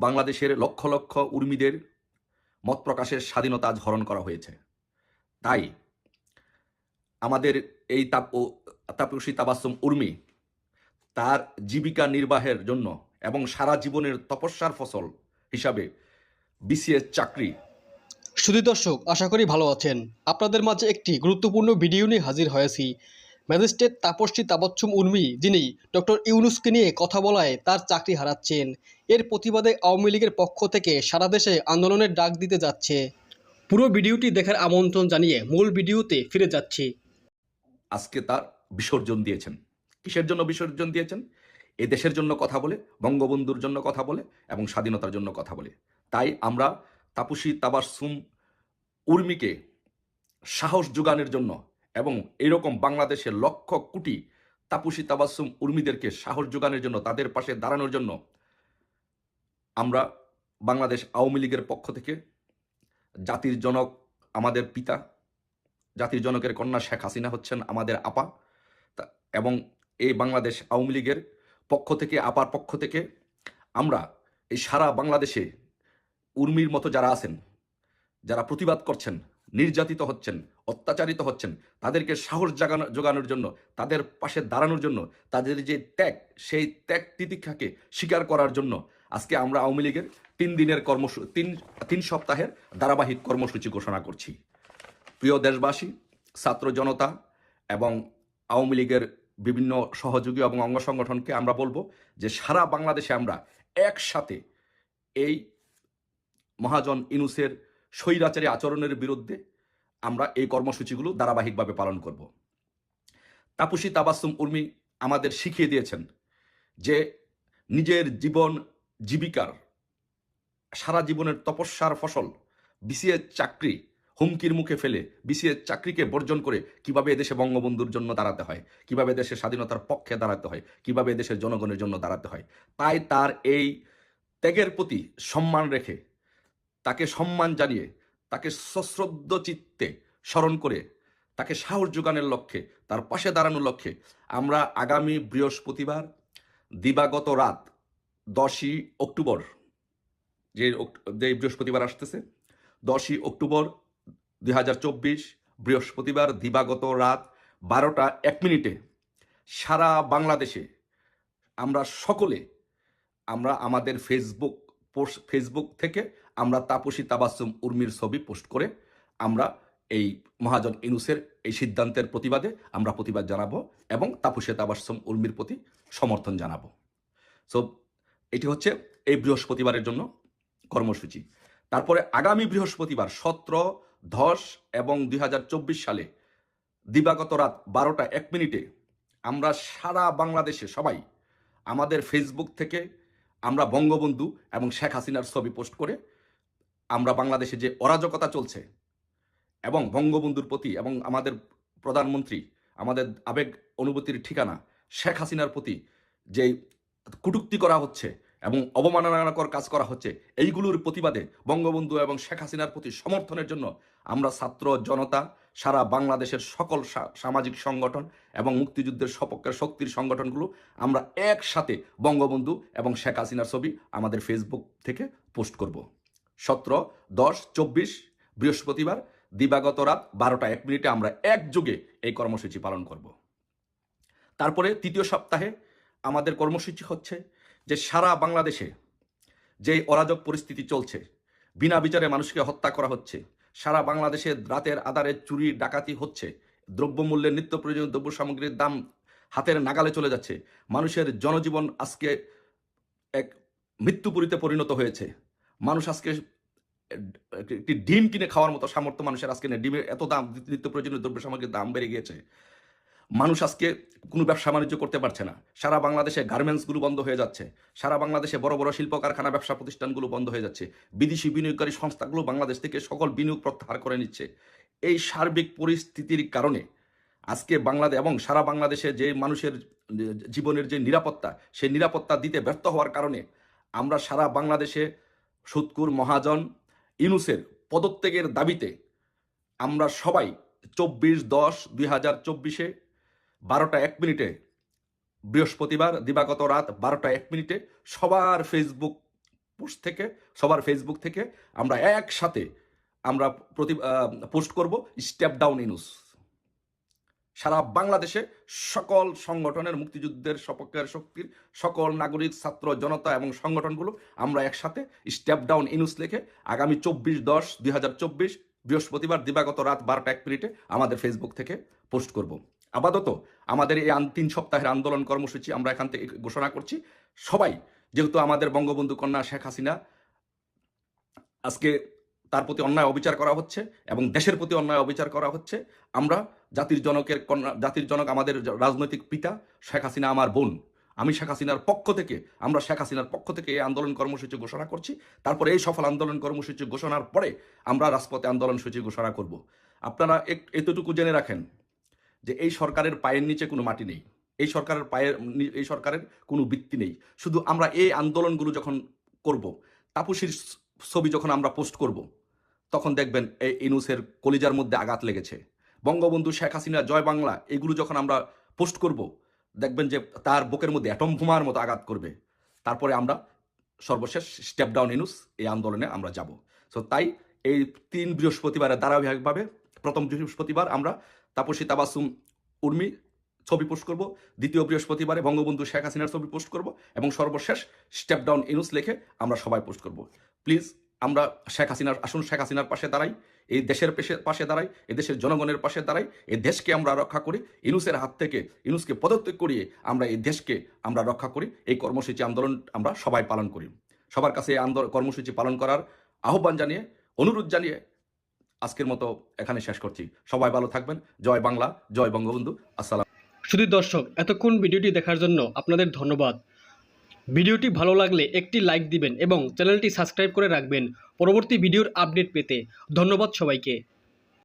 বাংলাদেশের লক্ষ লক্ষ উর্মীদের মত প্রকাশের স্বাধীনতা আজ হরণ করা হয়েছে। তাই আমাদের এই তাপসী তাবাসসুম উর্মি তার জীবিকা নির্বাহের জন্য এবং সারা জীবনের তপস্যার ফসল হিসাবে বিসিএস চাকরি। শুধু দর্শক, আশা করি ভালো আছেন। আপনাদের মাঝে একটি গুরুত্বপূর্ণ ভিডিও নিয়ে হাজির হয়েছি। ম্যাজিস্ট্রেট তাপসী তাবাসসুম উর্মি, যিনি ডক্টর ইউনূসকে নিয়ে কথা বলায় তার চাকরি হারাচ্ছেন, এর প্রতিবাদে আওয়ামী লীগের পক্ষ থেকে সারা দেশে আন্দোলনের ডাক দিতে যাচ্ছে। পুরো ভিডিওটি দেখার আমন্ত্রণ জানিয়ে মূল ভিডিওতে ফিরে যাচ্ছি। আজকে তার বিসর্জন দিয়েছেন। কিসের জন্য বিসর্জন দিয়েছেন? এ দেশের জন্য কথা বলে, বঙ্গবন্ধুর জন্য কথা বলে এবং স্বাধীনতার জন্য কথা বলে। তাই আমরা তাপসী তাবাসসুম উর্মিকে সাহস যোগানোর জন্য এবং এরকম বাংলাদেশের লক্ষ কোটি তাপসী তাবাসসুম উর্মিদেরকে সাহস যোগানোর জন্য, তাদের পাশে দাঁড়ানোর জন্য আমরা বাংলাদেশ আওয়ামী লীগের পক্ষ থেকে জাতির জনক, আমাদের পিতা, জাতির জনকের কন্যা শেখ হাসিনা হচ্ছেন আমাদের আপা, এবং এই বাংলাদেশ আওয়ামী লীগের পক্ষ থেকে, আপার পক্ষ থেকে আমরা এই সারা বাংলাদেশে উর্মির মতো যারা আছেন, যারা প্রতিবাদ করছেন, নির্যাতিত হচ্ছেন, অত্যাচারিত হচ্ছেন, তাদেরকে সাহস যোগানোর জন্য, তাদের পাশে দাঁড়ানোর জন্য, তাদের যে ত্যাগ, সেই ত্যাগ তিতিক্ষাকে স্বীকার করার জন্য আজকে আমরা আওয়ামী লীগের 3 দিনের তিন সপ্তাহের ধারাবাহিক কর্মসূচি ঘোষণা করছি। প্রিয় দেশবাসী, ছাত্র জনতা এবং আওয়ামী লীগের বিভিন্ন সহযোগী এবং অঙ্গ সংগঠনকে আমরা বলবো যে সারা বাংলাদেশে আমরা একসাথে এই মহাজন ইউনূসের স্বৈরাচারী আচরণের বিরুদ্ধে আমরা এই কর্মসূচিগুলো ধারাবাহিকভাবে পালন করব। তাপসী তাবাসসুম উর্মি আমাদের শিখিয়ে দিয়েছেন যে নিজের জীবিকার সারা জীবনের তপস্যার ফসল বিসিএস চাকরি হুমকির মুখে ফেলে বিসিএস চাকরিকে বর্জন করে কিভাবে এদেশে বঙ্গবন্ধুর জন্য দাঁড়াতে হয়, কিভাবে দেশের স্বাধীনতার পক্ষে দাঁড়াতে হয়, কিভাবে দেশের জনগণের জন্য দাঁড়াতে হয়। তাই তার এই ত্যাগের প্রতি সম্মান রেখে, তাকে সম্মান জানিয়ে, তাকে সশ্রদ্ধ চিত্তে স্মরণ করে, তাকে সাহস যোগানোর লক্ষ্যে, তার পাশে দাঁড়ানোর লক্ষ্যে আমরা আগামী বৃহস্পতিবার দিবাগত রাত 10ই অক্টোবর, যে বৃহস্পতিবার আসতেছে 10ই অক্টোবর 2024 বৃহস্পতিবার দিবাগত রাত 12টা 1 মিনিটে সারা বাংলাদেশে আমরা সকলে আমরা আমাদের ফেসবুক থেকে আমরা তাপসী তাবাসসুম উর্মির ছবি পোস্ট করে আমরা এই মহাজন ইউনূসের এই সিদ্ধান্তের প্রতিবাদে আমরা প্রতিবাদ জানাবো এবং তাপসী তাবাসসুম উর্মির প্রতি সমর্থন জানাবো। সো এটি হচ্ছে এই বৃহস্পতিবারের জন্য কর্মসূচি। তারপরে আগামী বৃহস্পতিবার 17, 10 এবং 2024 সালে দিবাগত রাত 12টা 1 মিনিটে আমরা সারা বাংলাদেশে সবাই আমাদের ফেসবুক থেকে আমরা বঙ্গবন্ধু এবং শেখ হাসিনার ছবি পোস্ট করে আমরা বাংলাদেশে যে অরাজকতা চলছে এবং বঙ্গবন্ধুর প্রতি এবং আমাদের প্রধানমন্ত্রী, আমাদের আবেগ অনুভূতির ঠিকানা শেখ হাসিনার প্রতি যে কটূক্তি করা হচ্ছে এবং অবমাননাকর কাজ করা হচ্ছে, এইগুলোর প্রতিবাদে বঙ্গবন্ধু এবং শেখ হাসিনার প্রতি সমর্থনের জন্য আমরা ছাত্র জনতা, সারা বাংলাদেশের সকল সামাজিক সংগঠন এবং মুক্তিযুদ্ধের সপক্ষের শক্তির সংগঠনগুলো আমরা একসাথে বঙ্গবন্ধু এবং শেখ হাসিনার ছবি আমাদের ফেসবুক থেকে পোস্ট করব। 17, 10, 24 বৃহস্পতিবার দিবাগত রাত 12টা 1 মিনিটে আমরা একযোগে এই কর্মসূচি পালন করব। তারপরে তৃতীয় সপ্তাহে আমাদের কর্মসূচি হচ্ছে যে সারা বাংলাদেশে যে অরাজক পরিস্থিতি চলছে, বিনা বিচারে মানুষকে হত্যা করা হচ্ছে, সারা বাংলাদেশে রাতের আধারে চুরি ডাকাতি হচ্ছে, দ্রব্যমূল্যের নিত্য প্রয়োজনীয় দ্রব্য সামগ্রীর দাম হাতের নাগালে চলে যাচ্ছে, মানুষের জনজীবন আজকে এক মৃত্যুপুরীতে পরিণত হয়েছে, মানুষ আজকে একটি ডিম কিনে খাওয়ার মতো সামর্থ্য মানুষের আজকে নেই, ডিমের এত দাম, নিত্য প্রয়োজনীয় দ্রব্য সামগ্রীর দাম বেড়ে গিয়েছে, মানুষ আজকে কোনো ব্যবসা বাণিজ্য করতে পারছে না, সারা বাংলাদেশে গার্মেন্টসগুলো বন্ধ হয়ে যাচ্ছে, সারা বাংলাদেশে বড় বড় শিল্প কারখানা ব্যবসা প্রতিষ্ঠানগুলো বন্ধ হয়ে যাচ্ছে, বিদেশি বিনিয়োগকারী সংস্থাগুলো বাংলাদেশ থেকে সকল বিনিয়োগ প্রত্যাহার করে নিচ্ছে। এই সার্বিক পরিস্থিতির কারণে আজকে বাংলাদেশ এবং সারা বাংলাদেশে যে মানুষের জীবনের যে নিরাপত্তা, সেই নিরাপত্তা দিতে ব্যর্থ হওয়ার কারণে আমরা সারা বাংলাদেশে সুৎকুর মহাজন ইউনূসের পদত্যাগের দাবিতে আমরা সবাই 24/10/2024 12টা 1 মিনিটে বৃহস্পতিবার দিবাগত রাত 12টা 1 মিনিটে সবার ফেসবুক পোস্ট থেকে, সবার ফেসবুক থেকে আমরা একসাথে আমরা পোস্ট করব স্টেপ ডাউন ইউনূস। সারা বাংলাদেশে সকল সংগঠনের, মুক্তিযুদ্ধের সপক্ষের শক্তির সকল নাগরিক, ছাত্র, জনতা এবং সংগঠনগুলো আমরা একসাথে স্টেপ ডাউন ইউনূস লিখে আগামী 24/10/2024 বৃহস্পতিবার দিবাগত রাত 12:01 আমাদের ফেসবুক থেকে পোস্ট করব। আপাতত আমাদের এই 3 সপ্তাহের আন্দোলন কর্মসূচি আমরা এখান থেকে ঘোষণা করছি। সবাই, যেহেতু আমাদের বঙ্গবন্ধু কন্যা শেখ হাসিনা আজকে তার প্রতি অন্যায় অবিচার করা হচ্ছে এবং দেশের প্রতি অন্যায় অবিচার করা হচ্ছে, আমরা জাতির জনক, আমাদের রাজনৈতিক পিতা শেখ হাসিনা আমার বোন, আমি শেখ হাসিনার পক্ষ থেকে, আমরা শেখ হাসিনার পক্ষ থেকে এই আন্দোলন কর্মসূচি ঘোষণা করছি। তারপরে এই সফল আন্দোলন কর্মসূচি ঘোষণার পরে আমরা রাজপথে আন্দোলন সূচি ঘোষণা করব। আপনারা এতটুকু জেনে রাখেন যে এই সরকারের পায়ের নিচে কোনো মাটি নেই, এই সরকারের কোনো ভিত্তি নেই। শুধু আমরা এই আন্দোলনগুলো যখন করব, তাপসীর ছবি যখন আমরা পোস্ট করব, তখন দেখবেন এই ইউনূসের কলিজার মধ্যে আঘাত লেগেছে। বঙ্গবন্ধু শেখ হাসিনা জয় বাংলা এগুলো যখন আমরা পোস্ট করব, দেখবেন যে তার বুকের মধ্যে অ্যাটম বোমার মতো আঘাত করবে। তারপরে আমরা সর্বশেষ স্টেপ ডাউন ইউনূস এই আন্দোলনে আমরা যাব। সো তাই এই 3 বৃহস্পতিবারে ধারাবাহিকভাবে প্রথম বৃহস্পতিবার আমরা তাপসী তাবাসসুম উর্মি ছবি পোস্ট করব, দ্বিতীয় বৃহস্পতিবারে বঙ্গবন্ধু শেখ হাসিনার ছবি পোস্ট করব এবং সর্বশেষ স্টেপ ডাউন ইউনূস লিখে আমরা সবাই পোস্ট করব। প্লিজ আমরা আসুন শেখ হাসিনার পাশে দাঁড়াই, এই দেশের পাশে দাঁড়াই, এই দেশের জনগণের পাশে দাঁড়াই, এই দেশকে আমরা রক্ষা করি, ইউনূসের হাত থেকে ইউনূসকে পদত্যাগ করিয়ে আমরা এই দেশকে আমরা রক্ষা করি। এই কর্মসূচি আন্দোলন আমরা সবাই পালন করি। সবার কাছে এই কর্মসূচি পালন করার আহ্বান জানিয়ে, অনুরোধ জানিয়ে আজকের মতো এখানে শেষ করছি। সবাই ভালো থাকবেন। জয় বাংলা, জয় বঙ্গবন্ধু। আসসালাম। শুধু দর্শক, এতক্ষণ ভিডিওটি দেখার জন্য আপনাদের ধন্যবাদ। ভিডিওটি ভালো লাগলে একটি লাইক দিবেন এবং চ্যানেলটি সাবস্ক্রাইব করে রাখবেন পরবর্তী ভিডিওর আপডেট পেতে। ধন্যবাদ সবাইকে।